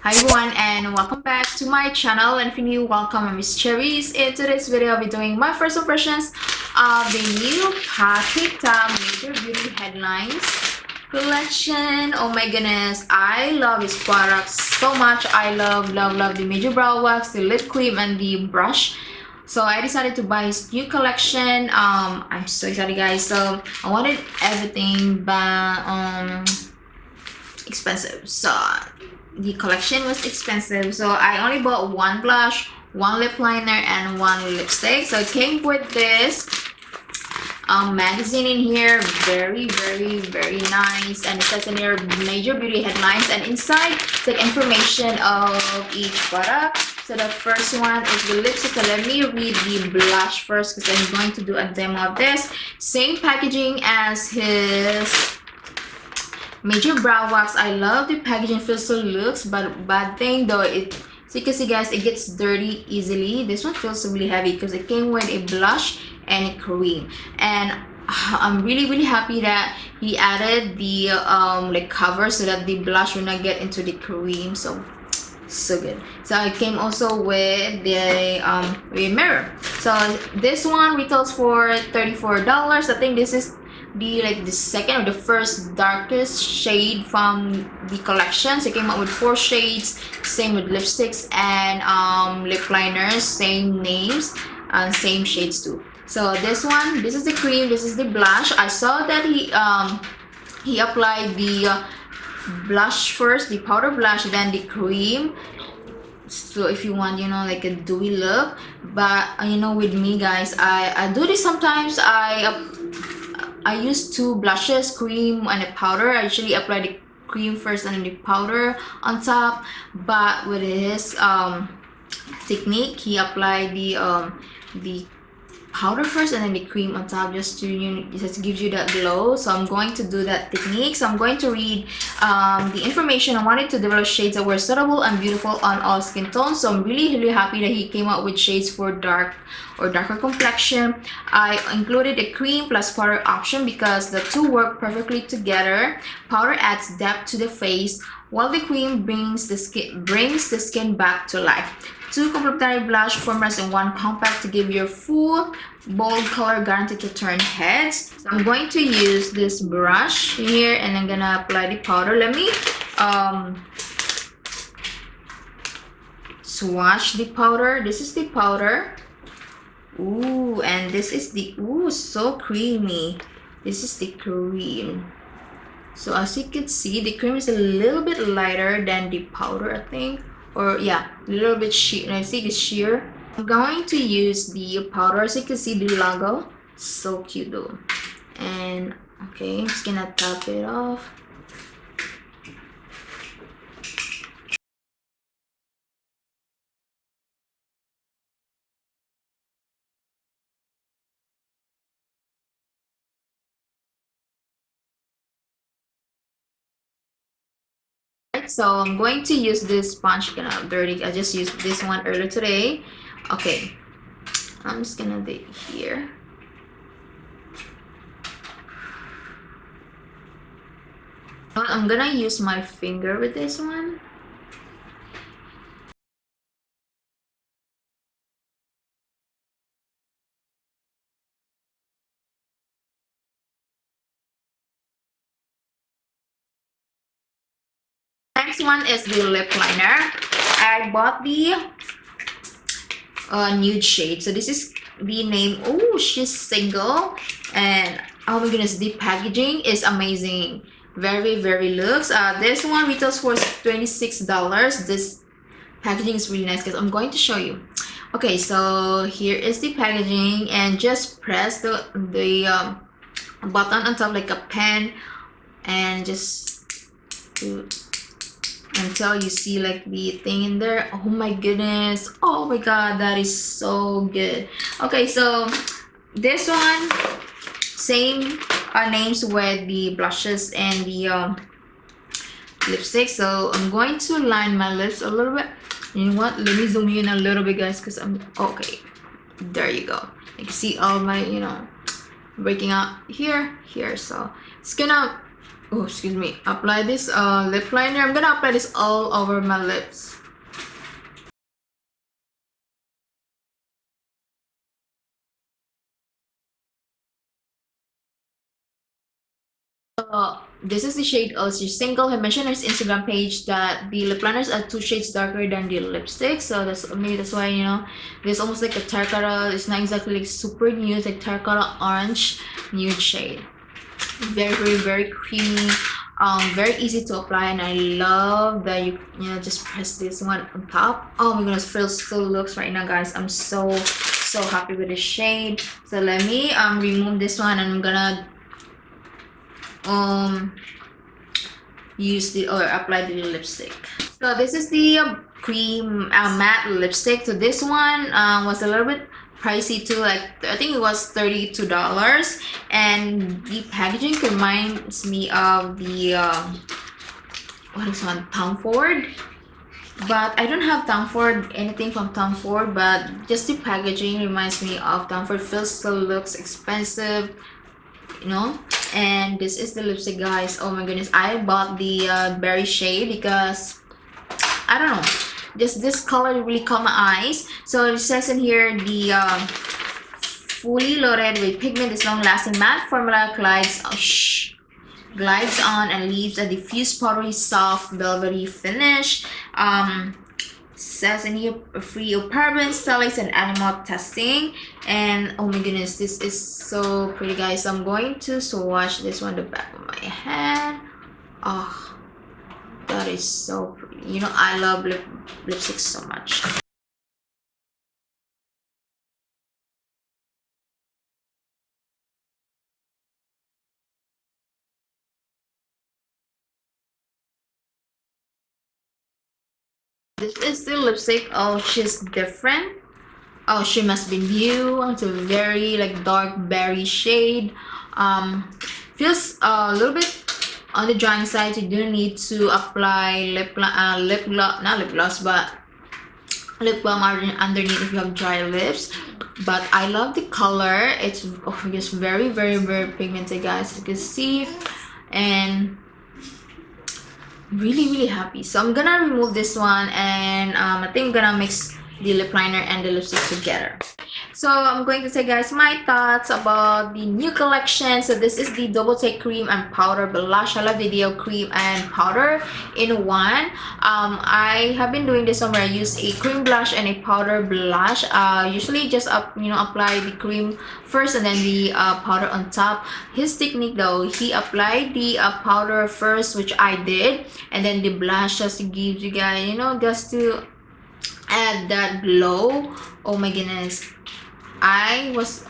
Hi everyone and welcome back to my channel, and if you're new, welcome. I'm Miss Cherries. In today's video I'll be doing my first impressions of the new Pakita Major Beauty Headlines collection. Oh my goodness, I love this product so much. I love the Major Brow Wax, the lip cream, and the brush. So I decided to buy his new collection. I'm so excited, guys. So I wanted everything, but expensive. So the collection was expensive, so I only bought one blush, one lip liner, and one lipstick. So it came with this magazine in here, very nice, and it says in here Major Beauty Headlines, and inside the information of each product. So the first one is the lipstick. So let me read the blush first because I'm going to do a demo of this. Same packaging as his Major Brow Wax. I love the packaging, feels so luxe, but bad thing though, so you can see guys, it gets dirty easily. This one feels really heavy because it came with a blush and a cream, and I'm really happy that he added the like cover so that the blush will not get into the cream. So good. So it came also with the mirror. So this one retails for $34. I think this is the second or the first darkest shade from the collection. So it came out with 4 shades, same with lipsticks and lip liners, same names and same shades too. So this one, this is the cream, this is the blush. I saw that he applied the blush first, the powder blush, then the cream. So if you want, like a dewy look, but with me guys, I do this sometimes. I use 2 blushes, cream and a powder. I usually apply the cream first and then the powder on top, but with his technique, he applied the powder first and then the cream on top, just to give you that glow. So I'm going to do that technique. So I'm going to read the information. I wanted to develop shades that were suitable and beautiful on all skin tones. So I'm really happy that he came out with shades for dark or darker complexion. I included a cream plus powder option because the two work perfectly together. Powder adds depth to the face, while the cream brings the skin back to life. 2 complementary blush formulas in 1 compact to give your full bold color guaranteed to turn heads. So I'm going to use this brush here and I'm gonna apply the powder. Let me swatch the powder. This is the powder. Ooh, and this is the, ooh, so creamy. This is the cream. So as you can see, the cream is a little bit lighter than the powder, I think. Or yeah, a little bit sheer. And I see it's sheer. I'm going to use the powder. So you can see the logo. So cute though. And okay, I'm just gonna tap it off. So I'm going to use this sponge, kind of dirty. I just used this one earlier today. Okay, I'm just gonna do it here. I'm gonna use my finger with this one. Next one is the lip liner. I bought the nude shade. So this is the name. Oh, she's single, and oh my goodness, the packaging is amazing. Very luxe. This one retails for $26. This packaging is really nice, because I'm going to show you. Okay, so here is the packaging, and just press the button on top like a pen, and just do until you see like the thing in there. Oh my goodness, oh my god, that is so good. Okay, so this one, same names with the blushes and the lipstick. So I'm going to line my lips a little bit. You know what, let me zoom in a little bit guys, because I'm okay, there you go. You can see all my breaking out here. So it's gonna oh excuse me, apply this lip liner. I'm gonna apply this all over my lips. This is the shade also single. He mentioned on his Instagram page that the lip liners are 2 shades darker than the lipstick, so that's why, you know, there's almost like a terracotta. It's not exactly like super nude, it's like terracotta orange nude shade. Very very very creamy, very easy to apply, and I love that you know, just press this one on top. Oh my goodness, feels so looks right now, guys. I'm so happy with the shade. So let me remove this one, and I'm gonna use the or apply the lipstick. So this is the cream matte lipstick. So this one was a little bit pricey too, like I think it was $32, and the packaging reminds me of the what is one, Tom Ford, but I don't have Tom Ford, anything from Tom Ford, but just the packaging reminds me of Tom Ford. Feels so looks expensive, you know. And this is the lipstick, guys. Oh my goodness, I bought the berry shade because I don't know, just this color really caught my eyes. So it says in here, the fully loaded with pigment, this long-lasting matte formula glides on and leaves a diffuse powdery soft velvety finish. Says in here, free of parabens, phthalates, and animal testing. And oh my goodness, this is so pretty, guys. I'm going to swatch this one the back of my hand. Oh, that is so pretty. You know, I love lipsticks so much. This is the lipstick. Oh, she's different. Oh, she must be new. It's a very like dark berry shade. Feels a little bit on the drying side. You do need to apply lip gloss, not lip gloss, but lip balm underneath if you have dry lips. But I love the color. It's just very very very pigmented, guys, you can see, and really happy. So I'm gonna remove this one, and I think I'm gonna mix the lip liner and the lipstick together. So I'm going to say, guys, my thoughts about the new collection. So this is the Double Take cream and powder blush. I love video cream and powder in one. I have been doing this one where I use a cream blush and a powder blush. Usually just apply the cream first and then the powder on top. His technique though, he applied the powder first, which I did, and then the blush just gives you guys, you know, just to add that glow. Oh my goodness, I was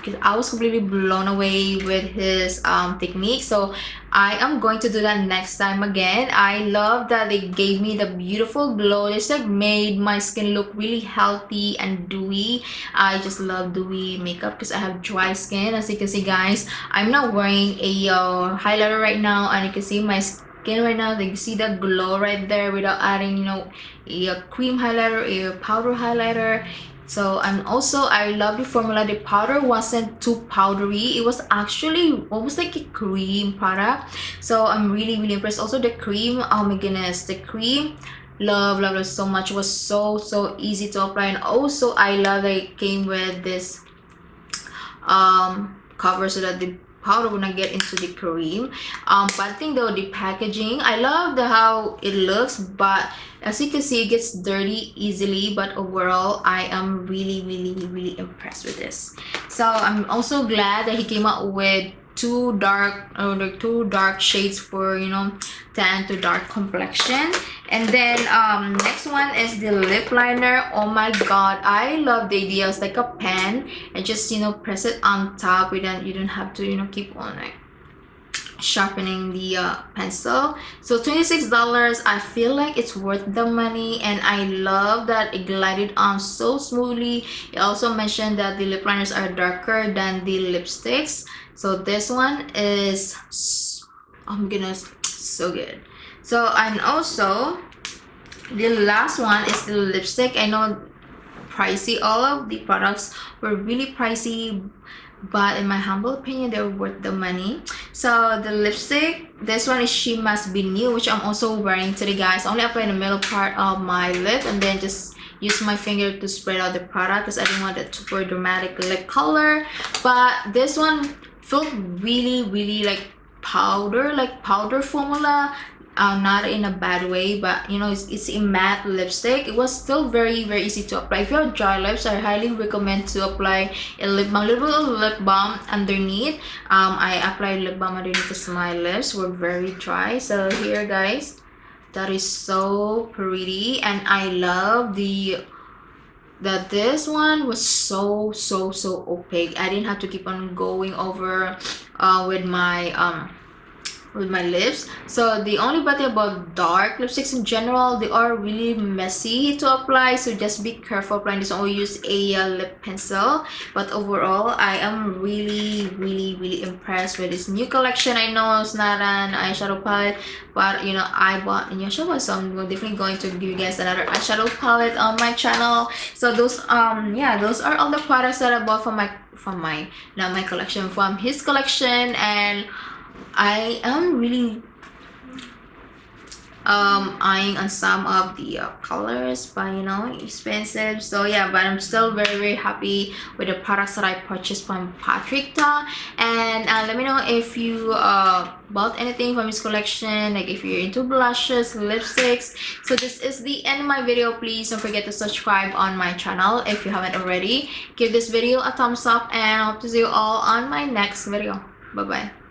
completely blown away with his technique. So I am going to do that next time again. I love that they gave me the beautiful glow. It's like made my skin look really healthy and dewy. I just love dewy makeup because I have dry skin. As you can see, guys, I'm not wearing a highlighter right now, and you can see my skin right now. You can see that glow right there without adding, you know, a cream highlighter, a powder highlighter. So I love the formula. The powder wasn't too powdery. It was actually almost like a cream product. So I'm really impressed. Also the cream, oh my goodness, the cream, love so much. It was so easy to apply. And also I love that it came with this cover so that the powder would not get into the cream. But I think though the packaging, I love how it looks, but as you can see, it gets dirty easily. But overall, I am really impressed with this. So I'm also glad that he came out with two dark shades for, you know, tan to dark complexion. And then next one is the lip liner. Oh my god, I love the idea. It's like a pen and just, you know, press it on top. You don't have to, you know, keep on like sharpening the pencil. So $26, I feel like it's worth the money, and I love that it glided on so smoothly. It also mentioned that the lip liners are darker than the lipsticks. So this one is, oh my goodness, so good. So, and also the last one is the lipstick. I know pricey, all of the products were really pricey, but in my humble opinion, they're worth the money. So the lipstick, this one is She Must Be New, which I'm also wearing today, guys. I only apply in the middle part of my lip and then just use my finger to spread out the product because I didn't want that super dramatic lip color. But this one felt really like powder formula, not in a bad way, but you know, it's a matte lipstick. It was still very easy to apply. If you have dry lips, I highly recommend to apply a little lip balm underneath. I applied lip balm underneath because my lips were very dry. So here, guys, that is so pretty, and I love that this one was so opaque. I didn't have to keep on going over with my lips. So the only bad thing about dark lipsticks in general, they are really messy to apply, so just be careful applying this. I use a lip pencil, but overall I am really impressed with this new collection. I know it's not an eyeshadow palette, but you know, I bought a new eyeshadow, so I'm definitely going to give you guys another eyeshadow palette on my channel. So those yeah, those are all the products that I bought from not my collection, from his collection. And I am really eyeing on some of the colors, but you know, expensive. So yeah, but I'm still very happy with the products that I purchased from Patrick Ta. And let me know if you bought anything from his collection, like if you're into blushes, lipsticks. So this is the end of my video. Please don't forget to subscribe on my channel if you haven't already. Give this video a thumbs up, and I hope to see you all on my next video. Bye bye.